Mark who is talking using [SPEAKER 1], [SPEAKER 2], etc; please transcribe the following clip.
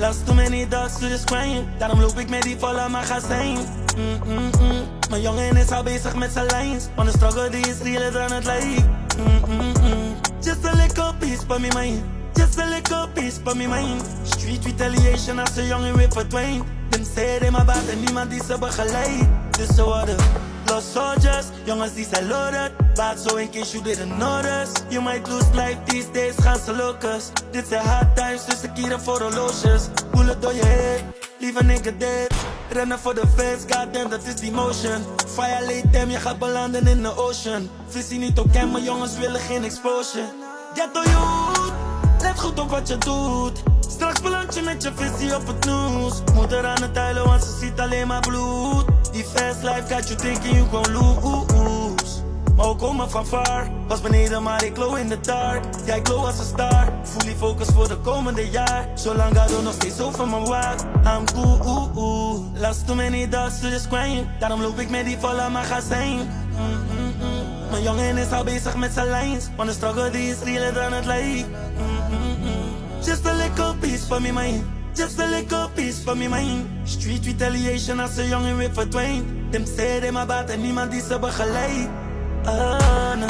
[SPEAKER 1] Last too many dogs to just crying. Daarom loop ik met die volle magazijn. Mijn jongen is al bezig met zijn lijns. Want de struggle die is realer dan het lijkt. Just a little piece for me mind. Just a little piece for me mind. Street retaliation als de jongen weer verdwijnt. Dem say they my baat en niemand die ze begeleid. Dus ze worden lost soldiers, jongens die zijn loaded. Baat zo in case you didn't notice. You might lose life these days, gaan ze locus. Dit zijn hard times, dus ik kieren voor horloges. Bullet door je head, lieve nigga dead. Rennen voor de fans, goddamn dat is die motion. Violate them, je gaat belanden in de ocean. Visie niet oké, maar jongens willen geen explosion. Ghetto youth, let goed op wat je doet. Straks beland je met je visie op het nieuws. Moeder aan het huilen, want ze ziet alleen maar bloed. Die fast life got you thinking you gon' lose. Maar we komen van far. Was beneden, maar ik glow in the dark. Ja, ik glow als een star. Fully focus voor de komende jaar. Zolang gaat er nog steeds over mijn waard. I'm cool. Last too many dogs to just crying. Daarom loop ik met die volle magazijn. Mijn jongen is al bezig met zijn lijns. Want de struggle die is realer dan het lijkt. Just a little piece for me mind. Just a little piece for me mind. Street retaliation als de jongen weer verdwijnt. Dem say they my baat en niemand die ze begeleidt. Nah.